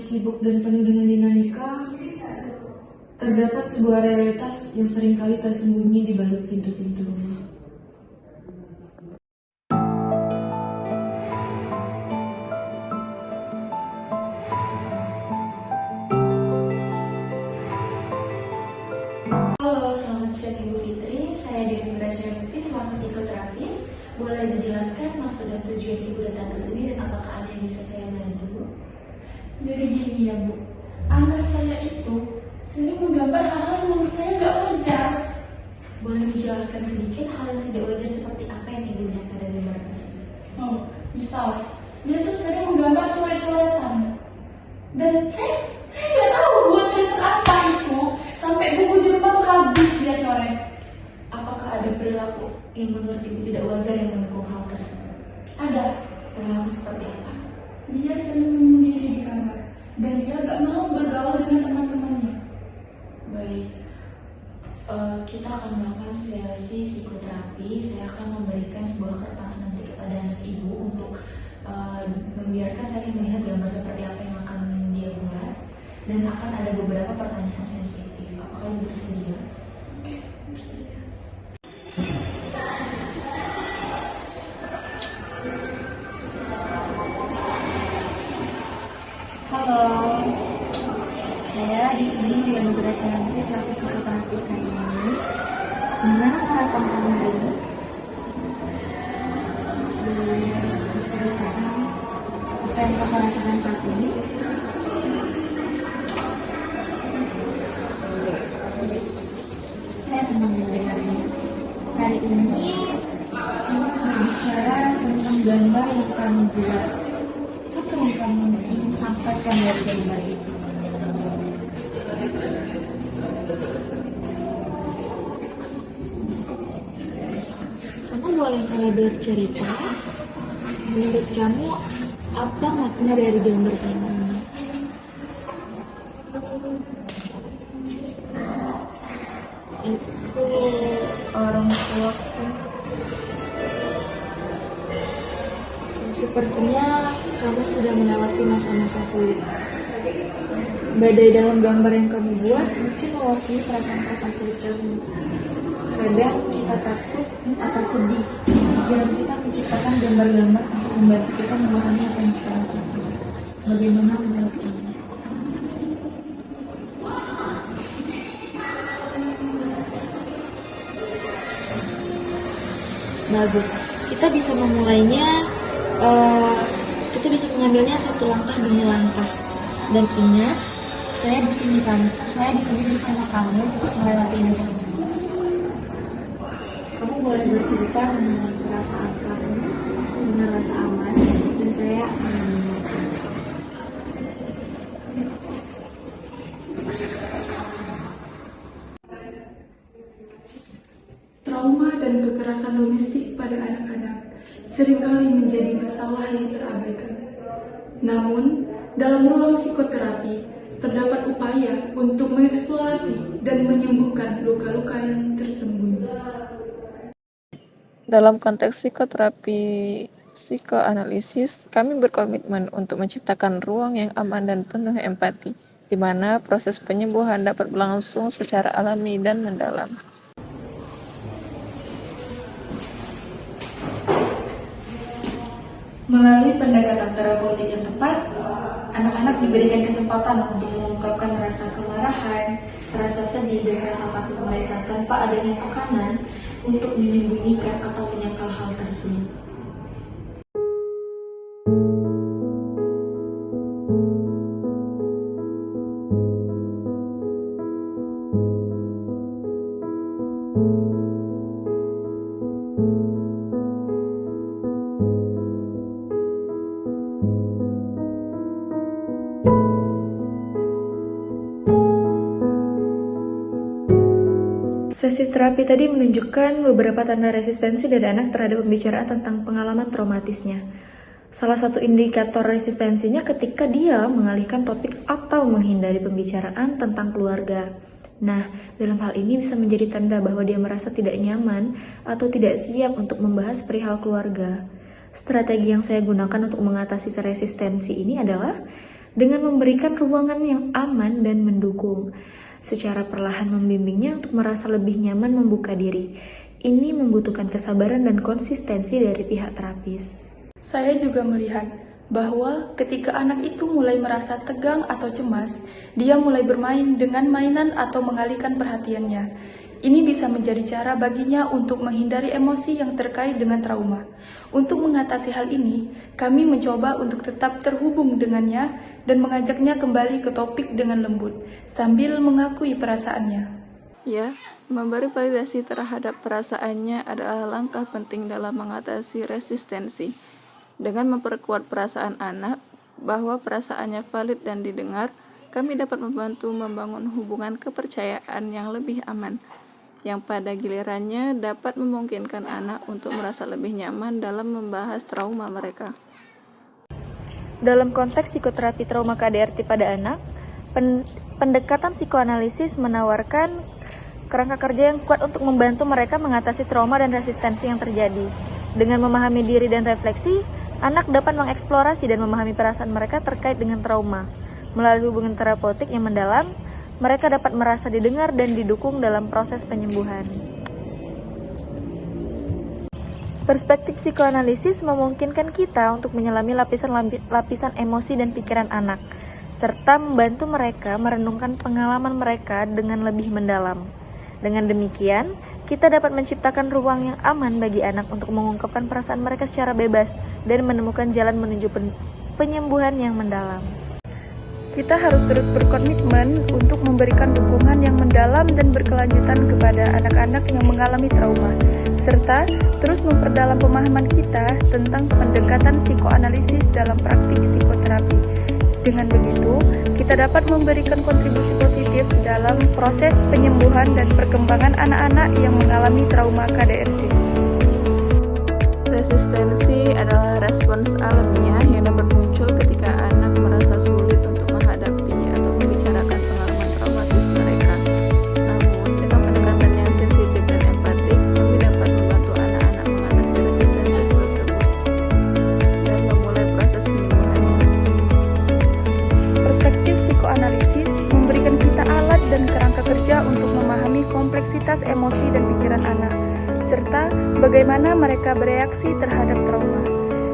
sibuk dan penuh dengan dinamika, terdapat sebuah realitas yang seringkali tersembunyi di balik pintu-pintu rumah. Halo, selamat siang Ibu Fitri. Saya Dewi Gracianti selaku psikoterapis. Boleh dijelaskan maksud dan tujuan Ibu datang ke sini dan apakah ada yang bisa saya bantu? Jadi gini ya Bu, anak saya itu sering menggambar hal-hal yang menurut saya nggak wajar. Boleh dijelaskan sedikit hal yang tidak wajar seperti apa yang Ibu lihat pada gambar tersebut? Oh, misal dia tuh sering menggambar coret-coretan. Dan saya nggak tahu buat coretan apa itu. Sampai buku di rumah tuh habis dia coret. Apakah ada perilaku yang menurut Ibu tidak wajar yang mendukung hal tersebut? Ada, Perilaku seperti apa? dia sering menyendiri di kamar. Dan dia nggak mau bergaul dengan teman-temannya. Baik, kita akan melakukan sesi psikoterapi. Saya akan memberikan sebuah kertas nanti kepada anak Ibu untuk membiarkan saya melihat gambar seperti apa yang akan dia buat. Dan akan ada beberapa pertanyaan sensitif. Apakah Ibu bersedia? Oke, bersedia. Halo, saya di sini di Dewi nanti selaku psikoterapis kali ini. Gimana perasaan kamu hari ini? Ceritakan apa yang kamu rasakan saat ini? Saya senang mendengarnya. Hari ini berbicara tentang gambar yang kamu buat. Apa yang kamu ingin sampaikan dari gambar itu? Kamu boleh bercerita. Menurut kamu apa makna dari gambar ini? Itu orang tuaku. Sepertinya kamu sudah melewati masa-masa sulit. Badai dalam gambar yang kamu buat mungkin mewakili perasaan-perasaan sulit kamu. Kadang kita takut atau sedih. Pikiran kita menciptakan gambar-gambar untuk membantu kita memahami apa yang kita rasakan. Bagaimana menurut kamu? Bagus. Kita bisa memulainya. Kita bisa mengambilnya satu langkah demi langkah. Dan ingat, saya di sini bersama kamu untuk melewati ini semua. Kamu boleh bercerita tentang perasaan kamu dengan rasa aman, dan saya akan mendengarkan. Trauma dan kekerasan domestik pada anak-anak seringkali menjadi masalah yang terabaikan. Namun, dalam ruang psikoterapi, terdapat upaya untuk mengeksplorasi dan menyembuhkan luka-luka yang tersembunyi. Dalam konteks psikoterapi psikoanalisis, kami berkomitmen untuk menciptakan ruang yang aman dan penuh empati, di mana proses penyembuhan dapat berlangsung secara alami dan mendalam. Melalui pendekatan terapeutik yang tepat, anak-anak diberikan kesempatan untuk mengungkapkan rasa kemarahan, rasa sedih, dan rasa takut mereka tanpa adanya tekanan untuk menyembunyikan atau menyangkal hal tersebut. Sesi terapi tadi menunjukkan beberapa tanda resistensi dari anak terhadap pembicaraan tentang pengalaman traumatisnya. Salah satu indikator resistensinya ketika dia mengalihkan topik atau menghindari pembicaraan tentang keluarga. Nah, dalam hal ini bisa menjadi tanda bahwa dia merasa tidak nyaman atau tidak siap untuk membahas perihal keluarga. Strategi yang saya gunakan untuk mengatasi resistensi ini adalah dengan memberikan ruangan yang aman dan mendukung. Secara perlahan membimbingnya untuk merasa lebih nyaman membuka diri. Ini membutuhkan kesabaran dan konsistensi dari pihak terapis. Saya juga melihat bahwa ketika anak itu mulai merasa tegang atau cemas, dia mulai bermain dengan mainan atau mengalihkan perhatiannya. Ini bisa menjadi cara baginya untuk menghindari emosi yang terkait dengan trauma. Untuk mengatasi hal ini, kami mencoba untuk tetap terhubung dengannya dan mengajaknya kembali ke topik dengan lembut, sambil mengakui perasaannya. Ya, memberi validasi terhadap perasaannya adalah langkah penting dalam mengatasi resistensi. Dengan memperkuat perasaan anak bahwa perasaannya valid dan didengar, kami dapat membantu membangun hubungan kepercayaan yang lebih aman, yang pada gilirannya dapat memungkinkan anak untuk merasa lebih nyaman dalam membahas trauma mereka. Dalam konteks psikoterapi trauma KDRT pada anak, pendekatan psikoanalisis menawarkan kerangka kerja yang kuat untuk membantu mereka mengatasi trauma dan resistensi yang terjadi. Dengan memahami diri dan refleksi, anak dapat mengeksplorasi dan memahami perasaan mereka terkait dengan trauma. Melalui hubungan terapeutik yang mendalam, mereka dapat merasa didengar dan didukung dalam proses penyembuhan. Perspektif psikoanalisis memungkinkan kita untuk menyelami lapisan emosi dan pikiran anak, serta membantu mereka merenungkan pengalaman mereka dengan lebih mendalam. Dengan demikian, kita dapat menciptakan ruang yang aman bagi anak untuk mengungkapkan perasaan mereka secara bebas dan menemukan jalan menuju penyembuhan yang mendalam. Kita harus terus berkomitmen untuk memberikan dukungan yang mendalam dan berkelanjutan kepada anak-anak yang mengalami trauma, serta terus memperdalam pemahaman kita tentang pendekatan psikoanalisis dalam praktik psikoterapi. Dengan begitu, kita dapat memberikan kontribusi positif dalam proses penyembuhan dan perkembangan anak-anak yang mengalami trauma KDRT. Resistensi adalah respons alamiah yang dapat muncul ketika anak merasa sulit untuk menghadapi atau membicarakan pengalaman traumatis mereka. Namun, dengan pendekatan yang sensitif dan empatik, kami dapat membantu anak-anak mengatasi resistensi tersebut dan memulai proses penyembuhan. Perspektif psikoanalisis memberikan kita alat dan kerangka kerja untuk memahami kompleksitas emosi dan pikiran anak, serta bagaimana mereka bereaksi terhadap trauma.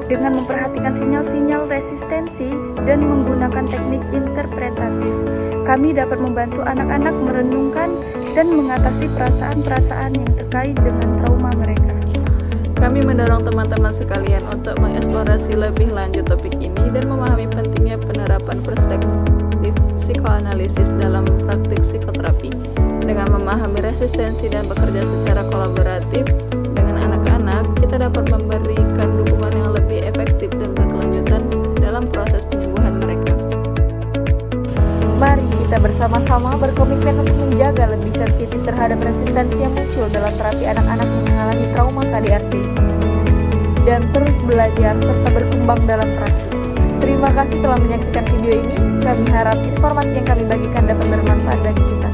Dengan memperhatikan sinyal-sinyal resistensi dan menggunakan teknik interpretatif, kami dapat membantu anak-anak merenungkan dan mengatasi perasaan-perasaan yang terkait dengan trauma mereka. Kami mendorong teman-teman sekalian untuk mengeksplorasi lebih lanjut topik ini dan memahami pentingnya penerapan perspektif psikoanalisis dalam praktik psikoterapi. Dengan memahami resistensi dan bekerja secara kolaboratif dengan anak-anak, kita dapat memberikan dukungan yang lebih efektif dan berkelanjutan dalam proses penyembuhan mereka. Mari kita bersama-sama berkomitmen untuk menjaga lebih sensitif terhadap resistensi yang muncul dalam terapi anak-anak yang mengalami trauma KDRT, dan terus belajar serta berkembang dalam terapi. Terima kasih telah menyaksikan video ini. Kami harap informasi yang kami bagikan dapat bermanfaat bagi kita